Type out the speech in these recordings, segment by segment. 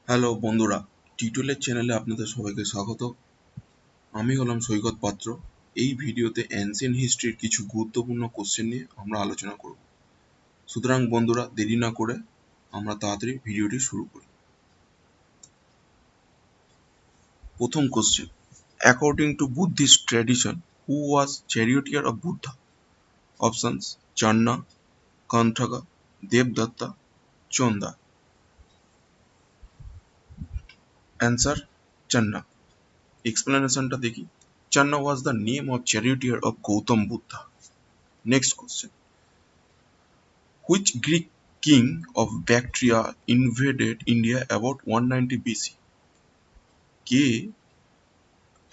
Hello বন্ধুরা, tutorial চ্যানেলে আপনাদের সবাইকে স্বাগত। আমি হলাম সৈকত পাত্র। এই ভিডিওতে অ্যানসিয়েন্ট হিস্ট্রির কিছু গুরুত্বপূর্ণ কোশ্চেন নিয়ে আমরা আলোচনা করব। সুতরাং বন্ধুরা, দেরি না করে আমরা তাড়াতাড়ি ভিডিওটি শুরু করি। প্রথম question, according to Buddhist tradition, who was charioteer of Buddha? Options: Channa, Kanthaka, দেবদত্তা, চন্দা। অ্যান্সার: চান্না। এক্সপ্লেনেশনটা দেখি। Channa was the name of charioteer of Gautam Buddha. Next question. Which Greek king of Bactria invaded India about 190 BC? কে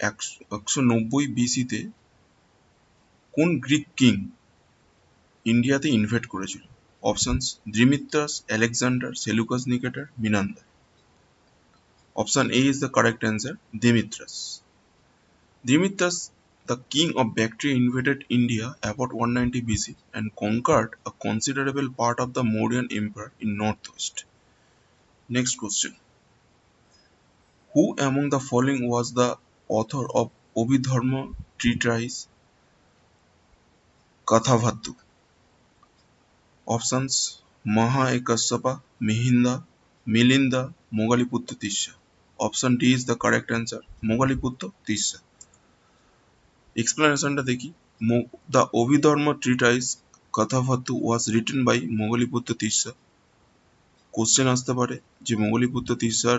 190 বিসিতে কোন Greek king ইন্ডিয়াতে invade করেছিল? Options: Demetrius, Alexander, Seleucus Nicator, Menander. Option A is the correct answer, Demetrius. Demetrius, the king of Bactria, invaded India about 190 BC and conquered a considerable part of the Mauryan Empire in northwest. Next question. Who among the following was the author of Abhidharma treatise Kathavattu? Options: Mahaekasyapa, Milinda, Mogaliputta Tisha. Option D is the correct answer, Mogaliputta Tisha. এক্সপ্লেনেশনটা দেখি। The Abhidharma treatise Kathavatthu was written by Moggaliputta Tissa. Question আসতে পারে যে মোগলিপুত্র তিস্সার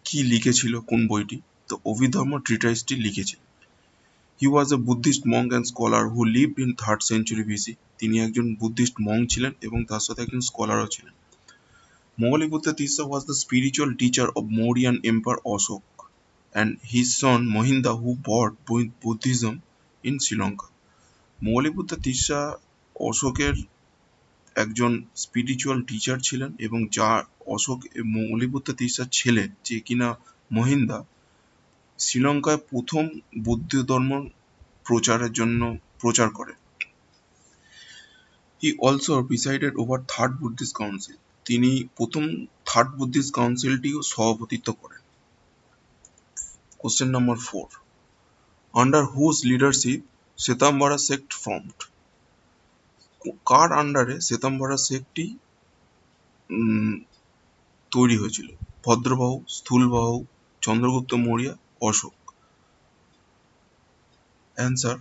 কি লিখেছিল, কোন বইটি? তো অভিধর্ম ট্রিটাইসটি লিখেছিল। He was a Buddhist monk and scholar who lived in 3rd century BC. তিনি একজন বুদ্ধিস্ট মঙ্ক ছিলেন এবং তার সাথে একজন স্কলারও ছিলেন। Moggaliputta Tissa was the spiritual teacher of Mauryan empire Ashoka and his son Mohinda, who brought Buddhism in Sri Lanka. মৌলিপুত্র তিস্সা অশোকের একজন স্পিরিচুয়াল টিচার ছিলেন এবং মৌলিপুত্র তিস্সার ছেলে যে কিনা মহিন্দা শ্রীলঙ্কায় প্রথম বৌদ্ধ ধর্ম প্রচারের জন্য প্রচার করে। He also presided over 3rd Buddhist council. তিনি প্রথম 3rd বুদ্ধিস্ট কাউন্সিলটিও সভাপতিত্ব করেন। Question number 4. Under whose leadership Shvetambara sect formed? কার আন্ডারে শ্বেতাম্বরা সেক্টটি তৈরি হয়েছিল? ভদ্রবাহু, স্থূলবাহু, চন্দ্রগুপ্ত মৌর্য, অশোক। অ্যান্সার: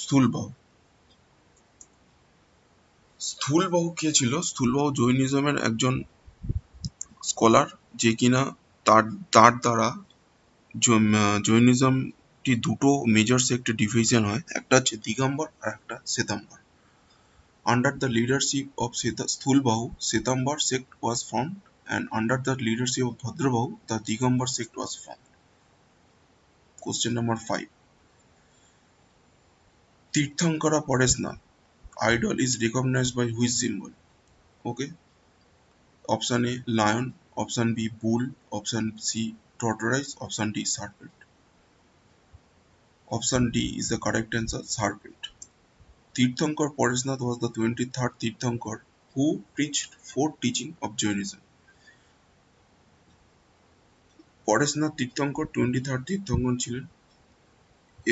স্থূলবাহু। স্থূলবাহু কে ছিল? স্থূলবাহু জৈনিজমের একজন স্কলার যে কিনা তার দ্বারা জৈনিজমটি দুটো মেজর সেক্টে ডিভিশন হয়, একটা হচ্ছে দিগম্বর আর একটা Shwetambar. Under the leadership of Sthulbahu, Shwetambar sect was formed, and under the leadership of Bhadrabahu, the Digambar sect was formed. Question number 5. Tirthankara Paresnath idol is recognized by which symbol? Okay. Option A, lion. Option B, bull. Option C, tortoise. Option D, serpent. Option D is the correct answer, serpent. Tirthankar Paresnath was the 23rd Tirthankar who preached 4th teaching of Jainism. Pareshnath Tirthankar 23rd তীর্থঙ্কর ছিলেন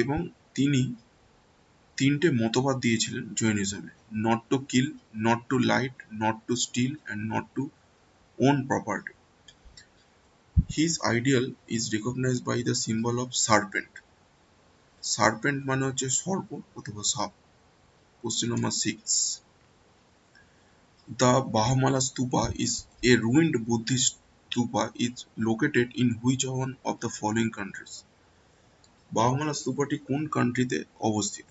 এবং তিনি 3টে মতবাদ দিয়েছিলেন জৈনিজমে: not to kill, not to light, not to steal and not to own property. His ideal is recognised by the symbol of serpent. Serpent মানে হচ্ছে সর্প অথবা সাপ। Question number 6. The Bahamala Stupa is a ruined Buddhist stupa is located in which one of the following countries? Bhamala স্তূপাটি কোন কান্ট্রিতে অবস্থিত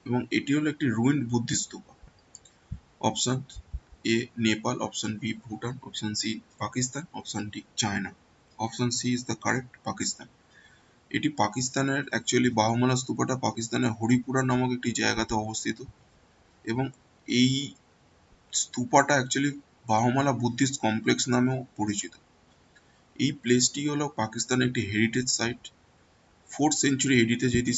এবং এটি হলো একটি ruined Buddhist stupa? Option A Nepal, option B Bhutan, option C Pakistan, option D China. Option C is the correct, Pakistan. এটি পাকিস্তানের অ্যাকচুয়ালি বাহামালা স্তূপাটা পাকিস্তানের হরিপুরা নামক একটি জায়গাতে অবস্থিত এবং এই স্তূপাটা অ্যাকচুয়ালি বাহামালা বুদ্ধিস্ট কমপ্লেক্স নামেও পরিচিত। এই প্লেসটি হলো পাকিস্তানের একটি হেরিটেজ সাইট। 4th century এডিতে যেটি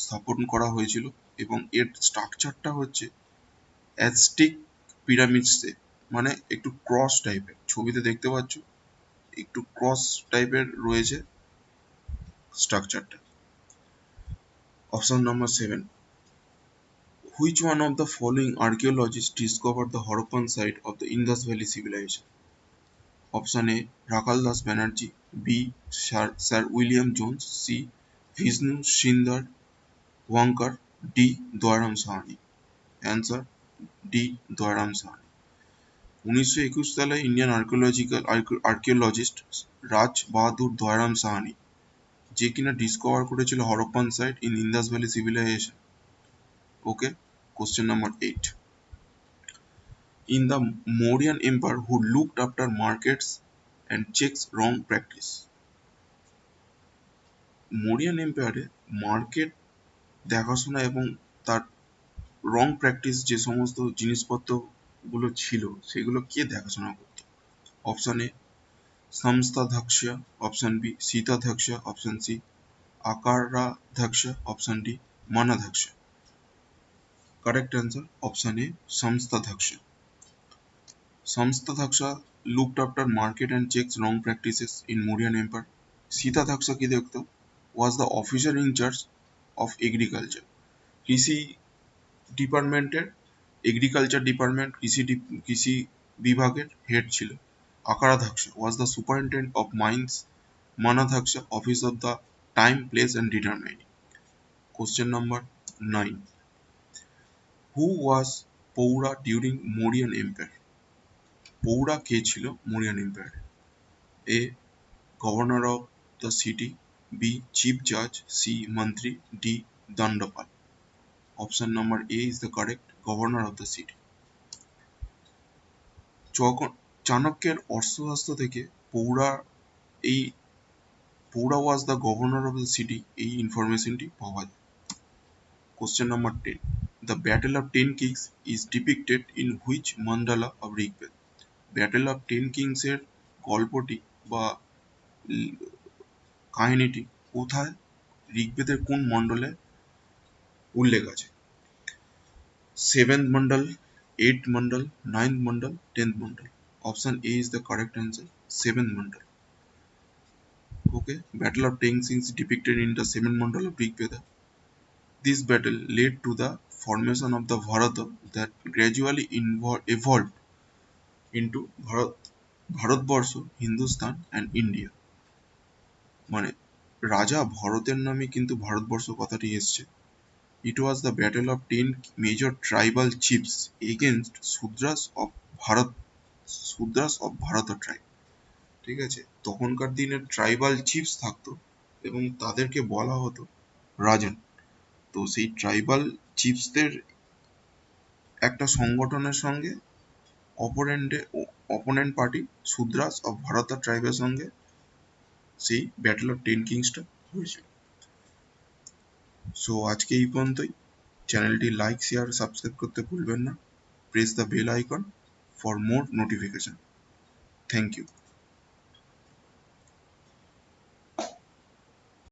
স্থাপন করা হয়েছিল এবং এর স্ট্রাকচারটা হচ্ছে অ্যাজটেক পিরামিড শেপ। মানে একটু ক্রস টাইপের, ছবিতে দেখতে পাচ্ছ একটু ক্রস টাইপের রয়েছে স্ট্রাকচারটা। Option number 7, which one of the following archaeologists discovered the Harappan site of the Indus Valley civilization? Option A, Rakal Das Banerjee, B, Sir William Jones, C, Vishnu Sundar Wankar, D, Dwaram Sahani. Answer D, Dwaram Sahani। 1921 সালে Indian archaeologist Raj Bahadur Dayaram Sahni, যে কিনা discover করেছিল Harappan site in Indus valley civilization. Okay, question number 8, in the Mauryan Empire who looked after markets and checks wrong practice? Mauryan এম্পায়ারে market দেখাশোনা এবং তার রং practice যে সমস্ত জিনিসপত্রগুলো ছিল সেগুলো কে দেখাশোনা করতো? অপশন এ সংস্থাধ্যক্ষ, অপশন বি সীতাধ্যক্ষ, অপশন সি আকারাধ্যক্ষ, অপশন ডি মানাধ্যক্ষ। কারেক্ট অ্যান্সার অপশন এ সংস্থাধ্যক্ষ। Samstadaksha looked after market and checks wrong practices in Mauryan Empire. Sitadaksha কি দেখতো? Was the officer in charge of agriculture. কৃষি ডিপার্টমেন্টের, agriculture department, কৃষি বিভাগের হেড ছিল। Akaradhaksha was the superintendent of mines. Manadhaksha office of the time, place and determining. Question number 9. Who was Poura during Mauryan Empire? পৌরা কে ছিল মৌরিয়ান এম্পায়ারে? A, governor of the city, B, chief জাজ, C, মন্ত্রী, D, দণ্ডপাল। Option number A is the correct, governor of the city. চাণক্যের অর্থশাস্ত্র থেকে এই পৌরা was the governor of the city এই ইনফরমেশনটি পাওয়া যায়। Question number 10, the battle of 10 kings is depicted in which mandala of Rigveda? Battle of 10 kings এর গল্পটি বা কাহিনীটি কোথায় ঋগ্বেদের কোন মণ্ডলে উল্লেখ আছে? 7th Mondal, 8th Mondal, 9th Mondal, 10th Mondal. Option A is the correct answer, 7th Mondal. Okay, Battle of Teng Sing is depicted in the 7th mandal of Rig Veda. This battle led to the formation of the Bharata that gradually evolved into Bharatvarsha, Hindustan and India. মানে রাজা ভরতের নামে কিন্তু ভারতবর্ষ কথাটি এসছে। It was the battle of 10 major tribal chiefs against Sudras of Bharata tribe. ঠিক আছে, তখনকার দিনে ট্রাইবাল চিফস থাকতো এবং তাদেরকে বলা হতো রাজন। তো সেই ট্রাইবাল চিফসদের একটা সংগঠনের সঙ্গে অপোনেন্ট পার্টি সুদ্রাস অফ ভারতা ট্রাইবের সঙ্গে সেই ব্যাটল অফ 10 কিংসটা হয়েছিল। সো আজকে এই পর্যন্তই। চ্যানেলটি লাইক, শেয়ার, সাবস্ক্রাইব করতে ভুলবেন না। Press the bell icon for more notification. Thank you.